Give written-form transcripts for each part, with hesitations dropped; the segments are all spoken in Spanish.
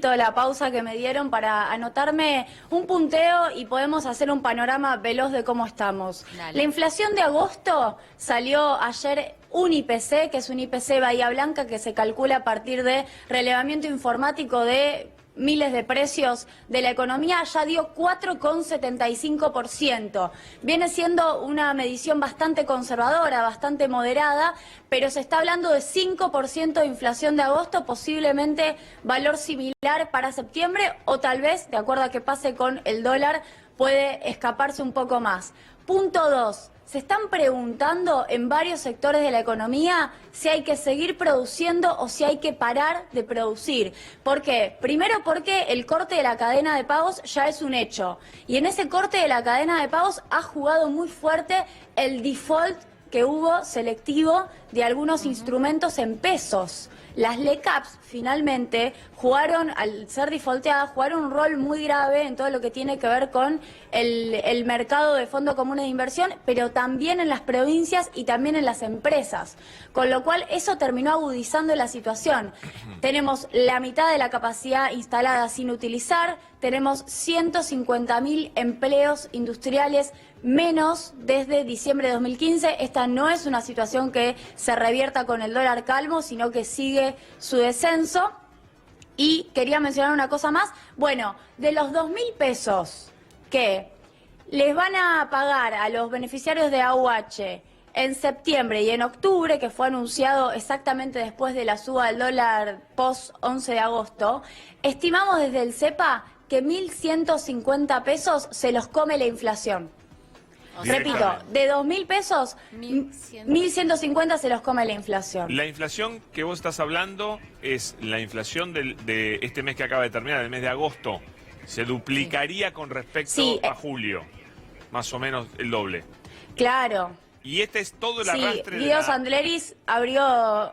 poquito la pausa que me dieron para anotarme un punteo y podemos hacer un panorama veloz de cómo estamos. Dale. La inflación de agosto salió ayer un IPC, que es un IPC Bahía Blanca, que se calcula a partir de relevamiento informático de miles de precios de la economía, ya dio 4,75%. Viene siendo una medición bastante conservadora, bastante moderada, pero se está hablando de 5% de inflación de agosto, posiblemente valor similar para septiembre, o tal vez, de acuerdo a que pase con el dólar, puede escaparse un poco más. Punto 2. Se están preguntando en varios sectores de la economía si hay que seguir produciendo o si hay que parar de producir. ¿Por qué? Primero porque el corte de la cadena de pagos ya es un hecho. Y en ese corte de la cadena de pagos ha jugado muy fuerte el default que hubo selectivo de algunos instrumentos en pesos. Las LECAPs finalmente jugaron, al ser defaulteadas, jugaron un rol muy grave en todo lo que tiene que ver con el mercado de fondos comunes de inversión, pero también en las provincias y también en las empresas. Con lo cual eso terminó agudizando la situación. Tenemos la mitad de la capacidad instalada sin utilizar, tenemos 150.000 empleos industriales menos desde diciembre de 2015. Esta no es una situación que se revierta con el dólar calmo, sino que sigue su descenso. Y quería mencionar una cosa más. Bueno, de los 2.000 pesos que les van a pagar a los beneficiarios de AUH en septiembre y en octubre, que fue anunciado exactamente después de la suba del dólar post 11 de agosto, estimamos desde el CEPA que 1.150 pesos se los come la inflación. Repito, de 2.000 pesos, 1.150 se los come la inflación. La inflación que vos estás hablando es la inflación de este mes que acaba de terminar, el mes de agosto. Se duplicaría con respecto a julio, más o menos el doble. Claro. Y este es todo el arrastre Guido Sandleris abrió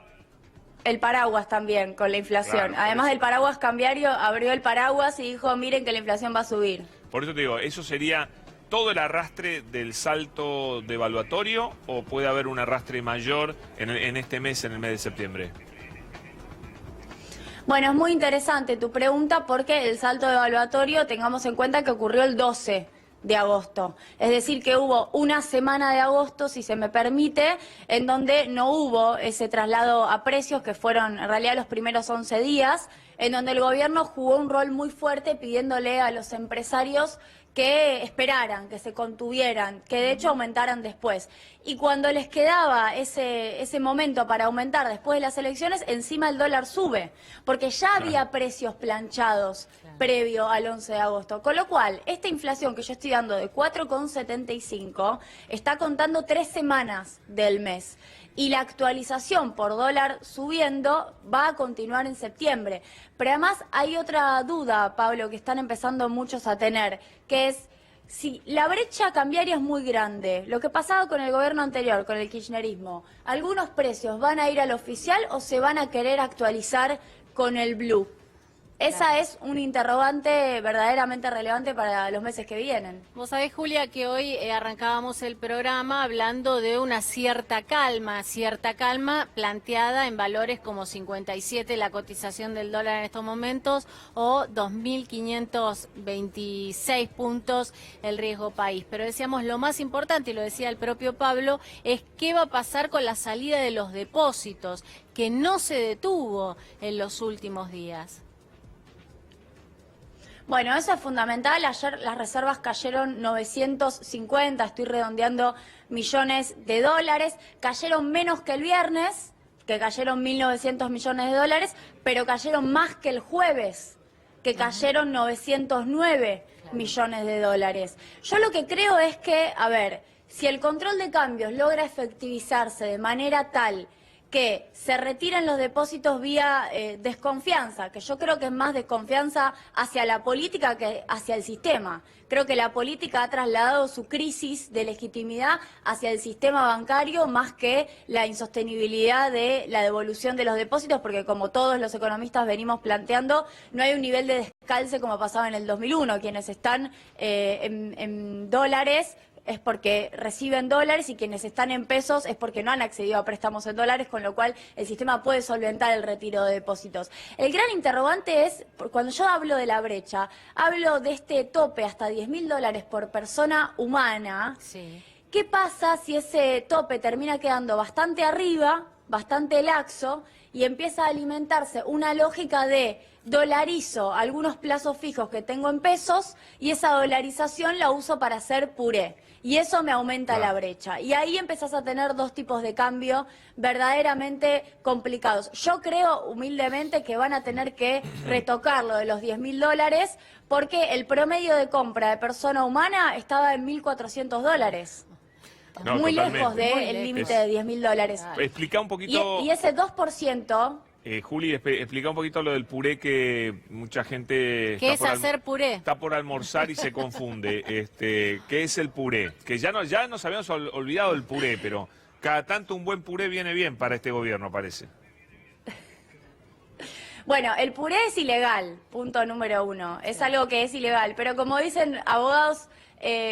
el paraguas también con la inflación. Claro, además del paraguas cambiario, abrió el paraguas y dijo, miren que la inflación va a subir. Por eso te digo, ¿eso sería todo el arrastre del salto devaluatorio o puede haber un arrastre mayor en este mes, en el mes de septiembre? Bueno, es muy interesante tu pregunta porque el salto devaluatorio, tengamos en cuenta que ocurrió el 12 de agosto. Es decir, que hubo una semana de agosto, si se me permite, en donde no hubo ese traslado a precios, que fueron en realidad los primeros 11 días, en donde el gobierno jugó un rol muy fuerte pidiéndole a los empresarios que esperaran, que se contuvieran, que de hecho aumentaran después. Y cuando les quedaba ese momento para aumentar después de las elecciones, encima el dólar sube, porque ya había precios planchados previo al 11 de agosto. Con lo cual, esta inflación que yo estoy dando de 4,75 está contando 3 semanas del mes. Y la actualización por dólar subiendo va a continuar en septiembre. Pero además hay otra duda, Pablo, que están empezando muchos a tener, que es si la brecha cambiaria es muy grande, lo que pasaba con el gobierno anterior, con el kirchnerismo, ¿algunos precios van a ir al oficial o se van a querer actualizar con el blue? Esa es un interrogante verdaderamente relevante para los meses que vienen. Vos sabés, Julia, que hoy arrancábamos el programa hablando de una cierta calma planteada en valores como 57 la cotización del dólar en estos momentos o 2.526 puntos el riesgo país. Pero decíamos, lo más importante, y lo decía el propio Pablo, es qué va a pasar con la salida de los depósitos, que no se detuvo en los últimos días. Bueno, eso es fundamental. Ayer las reservas cayeron 950, estoy redondeando, millones de dólares. Cayeron menos que el viernes, que cayeron 1.900 millones de dólares, pero cayeron más que el jueves, que cayeron 909 millones de dólares. Yo lo que creo es que, a ver, si el control de cambios logra efectivizarse de manera tal que se retiren los depósitos vía desconfianza, que yo creo que es más desconfianza hacia la política que hacia el sistema. Creo que la política ha trasladado su crisis de legitimidad hacia el sistema bancario más que la insostenibilidad de la devolución de los depósitos, porque como todos los economistas venimos planteando, no hay un nivel de descalce como pasaba en el 2001, quienes están en dólares es porque reciben dólares y quienes están en pesos es porque no han accedido a préstamos en dólares, con lo cual el sistema puede solventar el retiro de depósitos. El gran interrogante es, cuando yo hablo de la brecha, hablo de este tope hasta $10.000 por persona humana. Sí. ¿Qué pasa si ese tope termina quedando bastante arriba, bastante laxo, y empieza a alimentarse una lógica de dolarizo algunos plazos fijos que tengo en pesos y esa dolarización la uso para hacer puré? Y eso me aumenta la brecha. Y ahí empezás a tener dos tipos de cambio verdaderamente complicados. Yo creo humildemente que van a tener que retocar lo de los $10.000 porque el promedio de compra de persona humana estaba en $1.400. No, muy totalmente. lejos del límite de $10.000. Explica un poquito... Y ese 2%... Juli, explica un poquito lo del puré, que mucha gente... ¿Qué es hacer puré? Está por almorzar y se confunde. ¿Qué es el puré? Que ya nos habíamos olvidado del puré, pero cada tanto un buen puré viene bien para este gobierno, parece. Bueno, el puré es ilegal, punto número 1. Es algo que es ilegal, pero como dicen abogados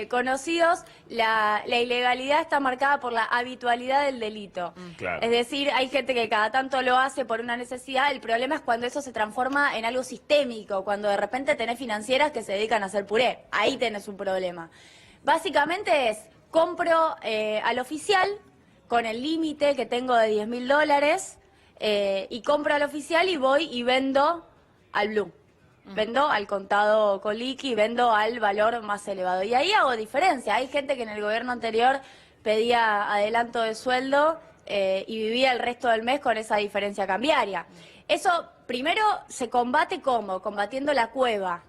conocidos, la ilegalidad está marcada por la habitualidad del delito. Claro. Es decir, hay gente que cada tanto lo hace por una necesidad. El problema es cuando eso se transforma en algo sistémico, cuando de repente tenés financieras que se dedican a hacer puré. Ahí tenés un problema. Básicamente es, compro al oficial con el límite que tengo de $10.000 y compro al oficial y voy y vendo al blue. Vendo al contado con liqui, vendo al valor más elevado. Y ahí hago diferencia. Hay gente que en el gobierno anterior pedía adelanto de sueldo y vivía el resto del mes con esa diferencia cambiaria. Eso primero se combate ¿cómo? Combatiendo la cueva,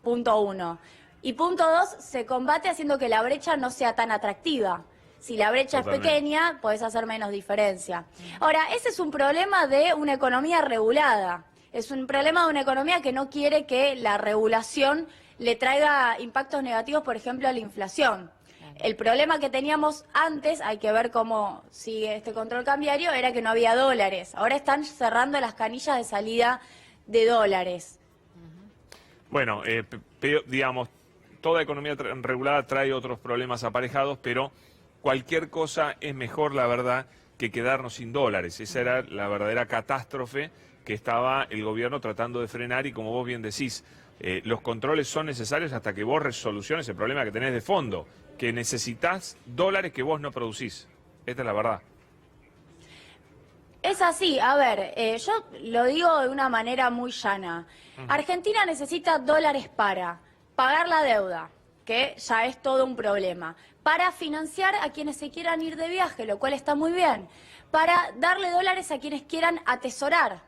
punto 1. Y punto 2, se combate haciendo que la brecha no sea tan atractiva. Si la brecha es pequeña, podés hacer menos diferencia. Ahora, ese es un problema de una economía regulada. Es un problema de una economía que no quiere que la regulación le traiga impactos negativos, por ejemplo, a la inflación. El problema que teníamos antes, hay que ver cómo sigue este control cambiario, era que no había dólares. Ahora están cerrando las canillas de salida de dólares. Bueno, digamos, toda economía regulada trae otros problemas aparejados, pero cualquier cosa es mejor, la verdad, que quedarnos sin dólares. Esa era la verdadera catástrofe que estaba el gobierno tratando de frenar y, como vos bien decís, los controles son necesarios hasta que vos resoluciones el problema que tenés de fondo, que necesitas dólares que vos no producís. Esta es la verdad. Es así, a ver, yo lo digo de una manera muy llana. Argentina necesita dólares para pagar la deuda, que ya es todo un problema, para financiar a quienes se quieran ir de viaje, lo cual está muy bien, para darle dólares a quienes quieran atesorar,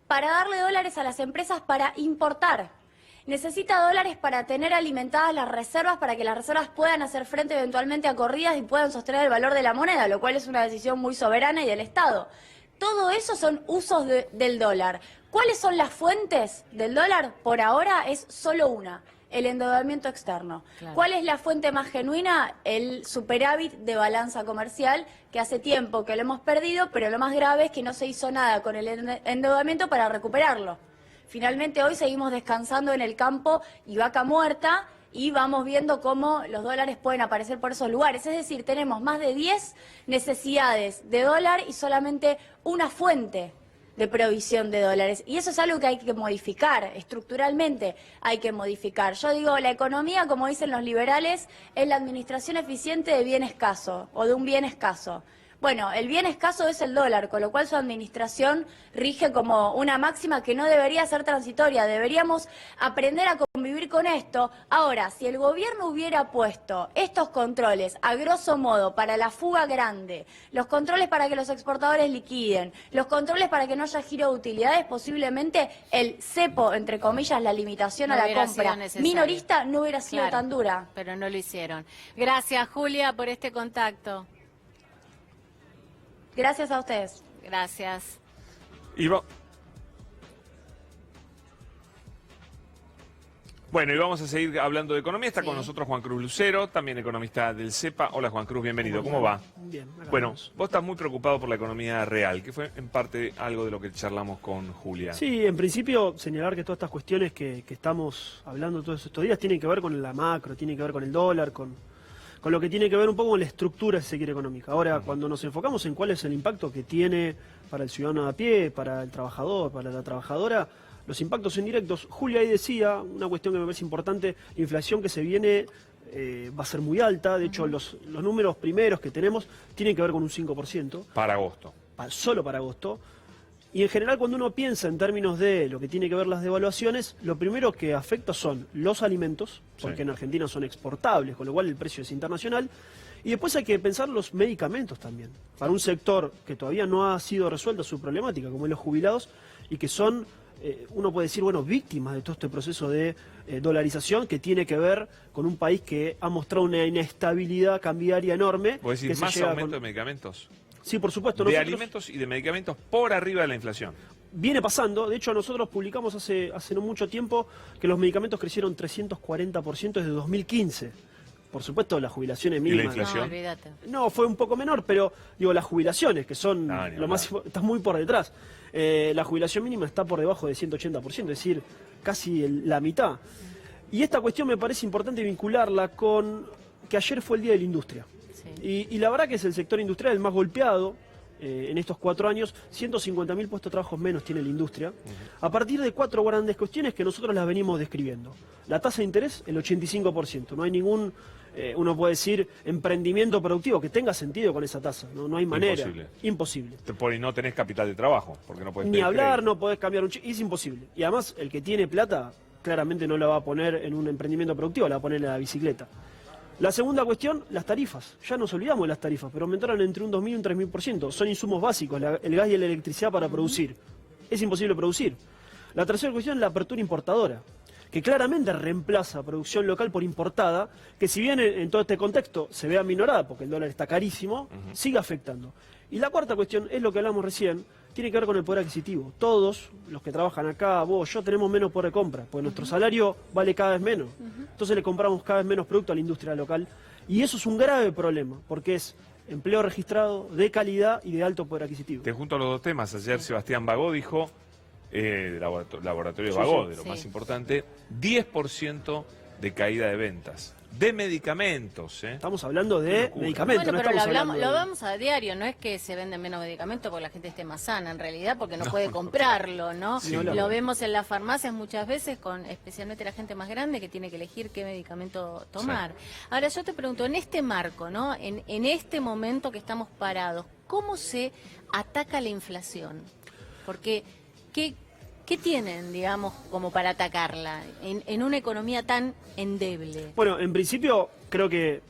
para darle dólares a las empresas para importar. Necesita dólares para tener alimentadas las reservas, para que las reservas puedan hacer frente eventualmente a corridas y puedan sostener el valor de la moneda, lo cual es una decisión muy soberana y del Estado. Todo eso son usos del dólar. ¿Cuáles son las fuentes del dólar? Por ahora es solo una: el endeudamiento externo. Claro. ¿Cuál es la fuente más genuina? El superávit de balanza comercial, que hace tiempo que lo hemos perdido, pero lo más grave es que no se hizo nada con el endeudamiento para recuperarlo. Finalmente hoy seguimos descansando en el campo y vaca muerta, y vamos viendo cómo los dólares pueden aparecer por esos lugares. Es decir, tenemos más de 10 necesidades de dólar y solamente una fuente de provisión de dólares. Y eso es algo que hay que modificar, estructuralmente hay que modificar. Yo digo, la economía, como dicen los liberales, es la administración eficiente de bien escaso o de un bien escaso. Bueno, el bien escaso es el dólar, con lo cual su administración rige como una máxima que no debería ser transitoria. Deberíamos aprender a convivir con esto. Ahora, si el gobierno hubiera puesto estos controles, a grosso modo, para la fuga grande, los controles para que los exportadores liquiden, los controles para que no haya giro de utilidades, posiblemente el cepo, entre comillas, la limitación a la compra minorista, no hubiera sido tan dura. Pero no lo hicieron. Gracias, Julia, por este contacto. Gracias a ustedes. Gracias. Bueno, y vamos a seguir hablando de economía. Está con nosotros Juan Cruz Lucero, también economista del CEPA. Hola, Juan Cruz, bienvenido. ¿Cómo va? Bien. Bueno, vos estás muy preocupado por la economía real, que fue en parte algo de lo que charlamos con Julia. Sí, en principio señalar que todas estas cuestiones que estamos hablando todos estos días tienen que ver con la macro, tienen que ver con el dólar, con con lo que tiene que ver un poco con la estructura, si se quiere, económica. Ahora, cuando nos enfocamos en cuál es el impacto que tiene para el ciudadano de a pie, para el trabajador, para la trabajadora, los impactos indirectos, Julia ahí decía, una cuestión que me parece importante, la inflación que se viene va a ser muy alta, de hecho los números primeros que tenemos tienen que ver con un 5%. Para agosto. Solo para agosto. Y en general cuando uno piensa en términos de lo que tiene que ver las devaluaciones, lo primero que afecta son los alimentos, porque Sí. en Argentina son exportables, con lo cual el precio es internacional. Y después hay que pensar los medicamentos también, para un sector que todavía no ha sido resuelta su problemática, como es los jubilados, y que son, uno puede decir, bueno, víctimas de todo este proceso de dolarización que tiene que ver con un país que ha mostrado una inestabilidad cambiaria enorme. ¿Vos decís que se más llega aumento con- de medicamentos? Sí, por supuesto. De nosotros- alimentos y de medicamentos por arriba de la inflación. Viene pasando, de hecho nosotros publicamos hace no mucho tiempo que los medicamentos crecieron 340% desde 2015. Por supuesto, las jubilaciones la mínimas. inflación? No, olvídate. No, fue un poco menor, pero digo, las jubilaciones, que son No, ni lo más, está muy por detrás. La jubilación mínima está por debajo de 180%, es decir, casi la mitad. Y esta cuestión me parece importante vincularla con que ayer fue el Día de la Industria. Sí. Y la verdad que es el sector industrial el más golpeado en estos 4 años. 150.000 puestos de trabajo menos tiene la industria. A partir de 4 grandes cuestiones que nosotros las venimos describiendo. La tasa de interés, el 85%. No hay ningún, uno puede decir, emprendimiento productivo que tenga sentido con esa tasa. No hay manera. Imposible. Imposible. Y no tenés capital de trabajo, porque no puedes Ni pedir hablar, crédito. no podés cambiar un cheque. Es imposible. Y además, el que tiene plata, claramente no la va a poner en un emprendimiento productivo, la va a poner en la bicicleta. La segunda cuestión, las tarifas. Ya nos olvidamos de las tarifas, pero aumentaron entre un 2.000 y un 3.000%. Son insumos básicos, el gas y la electricidad para producir. Es imposible producir. La tercera cuestión es la apertura importadora, que claramente reemplaza producción local por importada, que si bien en todo este contexto se ve aminorada porque el dólar está carísimo, sigue afectando. Y la cuarta cuestión es lo que hablamos recién, tiene que ver con el poder adquisitivo. Todos los que trabajan acá, vos, yo, tenemos menos poder de compra, porque nuestro salario vale cada vez menos. Entonces le compramos cada vez menos producto a la industria local. Y eso es un grave problema, porque es empleo registrado, de calidad y de alto poder adquisitivo. Te junto los dos temas. Ayer Sebastián Bagó dijo, laboratorio Sí, Bagó, sí. de lo Sí. más importante, 10% de caída de ventas. De medicamentos, ¿eh? Estamos hablando de locura. medicamentos, Bueno, no pero estamos lo hablando de... hablamos a diario, no es que se venden menos medicamentos porque la gente esté más sana, en realidad, porque no puede comprarlo, ¿no? Sí, Lo claro. vemos en las farmacias muchas veces, con especialmente la gente más grande que tiene que elegir qué medicamento tomar. Ahora, yo te pregunto, en este marco, ¿no? En este momento que estamos parados, ¿cómo se ataca la inflación? Porque, ¿qué tienen, digamos, como para atacarla en una economía tan endeble? Bueno, en principio creo que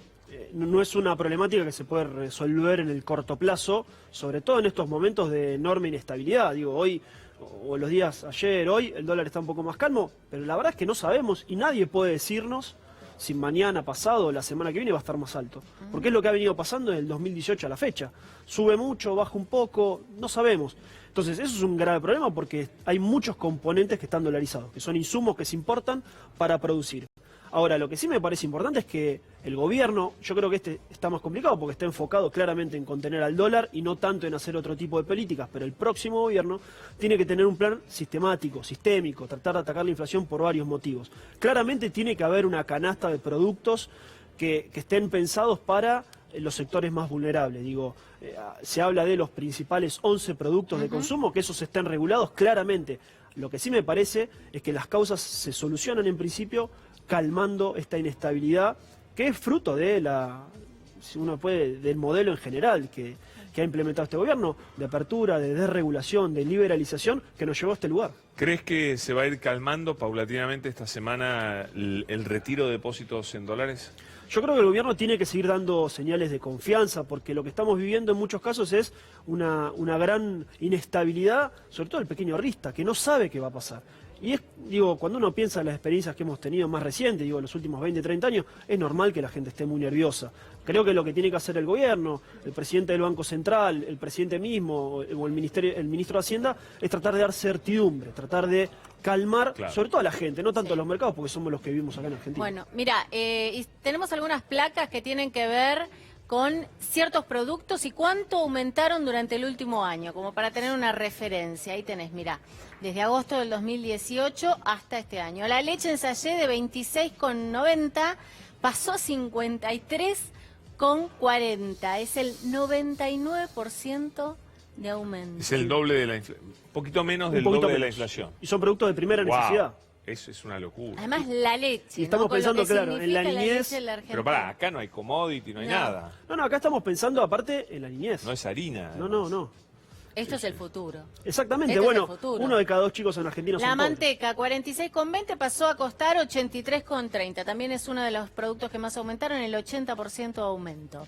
no es una problemática que se puede resolver en el corto plazo, sobre todo en estos momentos de enorme inestabilidad. Digo, hoy, o los días ayer, hoy, el dólar está un poco más calmo, pero la verdad es que no sabemos y nadie puede decirnos si mañana, pasado o la semana que viene va a estar más alto. Porque es lo que ha venido pasando desde el 2018 a la fecha. Sube mucho, baja un poco, no sabemos. Entonces, eso es un grave problema porque hay muchos componentes que están dolarizados, que son insumos que se importan para producir. Ahora, lo que sí me parece importante es que el gobierno, yo creo que este está más complicado porque está enfocado claramente en contener al dólar y no tanto en hacer otro tipo de políticas, pero el próximo gobierno tiene que tener un plan sistemático, sistémico, tratar de atacar la inflación por varios motivos. Claramente tiene que haber una canasta de productos que estén pensados para los sectores más vulnerables. Digo, se habla de los principales 11 productos de consumo, que esos estén regulados claramente. Lo que sí me parece es que las causas se solucionan en principio calmando esta inestabilidad que es fruto de si uno puede, del modelo en general que ha implementado este gobierno, de apertura, de desregulación, de liberalización, que nos llevó a este lugar. ¿Crees que se va a ir calmando paulatinamente esta semana el retiro de depósitos en dólares? Yo creo que el gobierno tiene que seguir dando señales de confianza, porque lo que estamos viviendo en muchos casos es una gran inestabilidad, sobre todo el pequeño ahorrista, que no sabe qué va a pasar. Y digo, cuando uno piensa en las experiencias que hemos tenido más recientes, digo, en los últimos 20, 30 años, es normal que la gente esté muy nerviosa. Creo que lo que tiene que hacer el gobierno, el presidente del Banco Central, el presidente mismo o el ministro de Hacienda, es tratar de dar certidumbre, tratar de calmar, Claro. sobre todo a la gente, no tanto Sí. a los mercados, porque somos los que vivimos acá en Argentina. Bueno, mira, y tenemos algunas placas que tienen que ver con ciertos productos y cuánto aumentaron durante el último año, como para tener una referencia. Ahí tenés, mirá, desde agosto del 2018 hasta este año. La leche en sachet de 26,90 pasó a 53,40. Es el 99% de aumento. Es el doble de la inflación. Un poquito menos del poquito doble de la menos. inflación. Y son productos de primera Wow, necesidad. eso es una locura. Además, la leche. Y estamos ¿no? Con lo pensando, que claro, en la significa niñez. leche en la Pero Argentina. pará, acá no hay commodity, no hay No. nada. No, acá estamos pensando aparte en la niñez. No es harina. No, además. no. Esto es el futuro. Exactamente, Este es bueno, el futuro. 1 de cada 2 chicos en Argentina La son pobres. manteca, 46,20 pasó a costar 83,30. También es uno de los productos que más aumentaron, el 80% de aumento.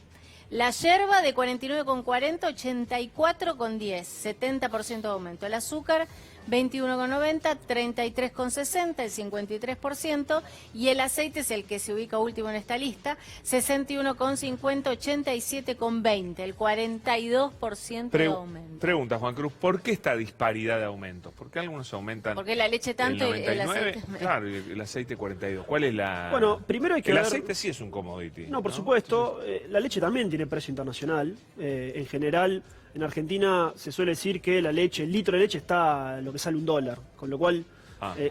La yerba de 49,40, 84,10, 70% de aumento. El azúcar, 21,90, 33,60, el 53%. Y el aceite es el que se ubica último en esta lista, 61,50, 87,20, el 42% de aumento. Pregunta, Juan Cruz, ¿por qué esta disparidad de aumentos? ¿Por qué algunos aumentan Porque la leche tanto el y el 99? aceite... Claro, y el aceite 42. ¿Cuál es la...? Bueno, primero hay que El ver... aceite sí es un commodity. No, por supuesto, la leche también tiene precio internacional. En general, en Argentina se suele decir que la leche, el litro de leche está lo que sale $1, con lo cual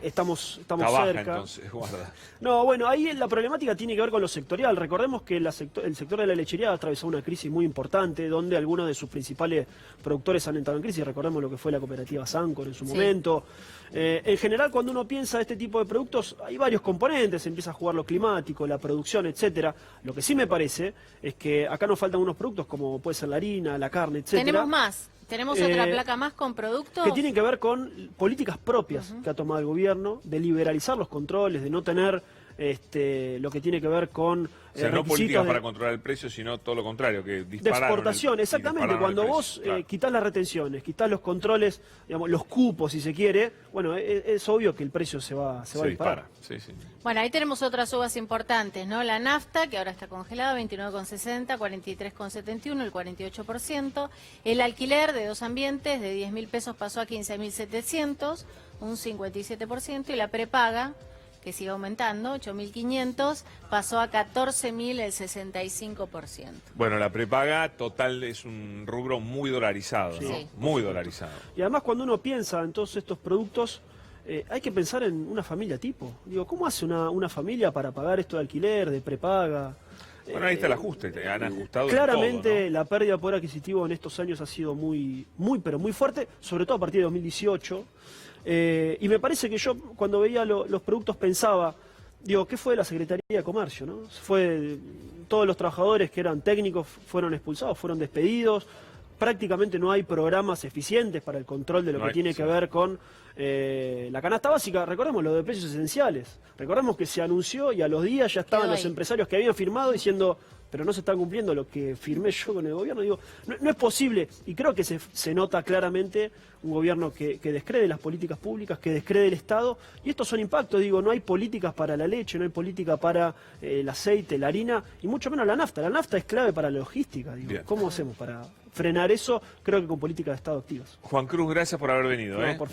estamos Está baja, cerca. entonces, guarda. No, bueno, ahí la problemática tiene que ver con lo sectorial. Recordemos que el sector de la lechería ha atravesado una crisis muy importante, donde algunos de sus principales productores han entrado en crisis. Recordemos lo que fue la cooperativa Sancor en su momento. En general, cuando uno piensa este tipo de productos, hay varios componentes. Empieza a jugar lo climático, la producción, etcétera. Lo que sí me parece es que acá nos faltan unos productos como puede ser la harina, la carne, etcétera. Tenemos más. Tenemos otra placa más con productos Que tienen que ver con políticas propias que ha tomado el gobierno, de liberalizar los controles, de no tener lo que tiene que ver con O sea, no requisitos políticas de- para controlar el precio, sino todo lo contrario, que de dispararon exportación, y exactamente. dispararon Cuando el vos precio, claro. quitas las retenciones, quitas los controles, digamos, los cupos, si se quiere, bueno, es obvio que el precio se va a Se disparar. dispara. Sí, sí. Bueno, ahí tenemos otras subas importantes, ¿no? La nafta, que ahora está congelada, 29,60, 43,71, el 48%. El alquiler de 2 ambientes de 10.000 pesos pasó a 15.700, un 57%. Y la prepaga, que sigue aumentando, 8.500, pasó a 14.000, el 65%. Bueno, la prepaga total es un rubro muy dolarizado, ¿no? Sí. Muy dolarizado. Y además cuando uno piensa en todos estos productos, hay que pensar en una familia tipo. Digo, ¿cómo hace una familia para pagar esto de alquiler, de prepaga? Bueno, ahí está el ajuste, te han ajustado en Claramente todo, ¿no? la pérdida de poder adquisitivo en estos años ha sido muy, pero muy fuerte, sobre todo a partir de 2018. Y me parece que yo cuando veía los productos pensaba, digo, ¿qué fue de la Secretaría de Comercio? ¿No? Todos los trabajadores que eran técnicos fueron expulsados, fueron despedidos. Prácticamente no hay programas eficientes para el control de lo No que hay, tiene sí. que ver con la canasta básica. Recordemos lo de precios esenciales. Recordemos que se anunció y a los días ya estaban Quedó los ahí. empresarios que habían firmado diciendo, pero no se está cumpliendo lo que firmé yo con el gobierno. Digo, no es posible. Y creo que se nota claramente un gobierno que descree las políticas públicas, que descree el Estado. Y estos son impactos. Digo, no hay políticas para la leche, no hay política para el aceite, la harina, y mucho menos la nafta. La nafta es clave para la logística. Digo, Bien. ¿cómo hacemos para frenar eso? Creo que con políticas de Estado activas. Juan Cruz, gracias por haber venido. No, ¿eh? por favor.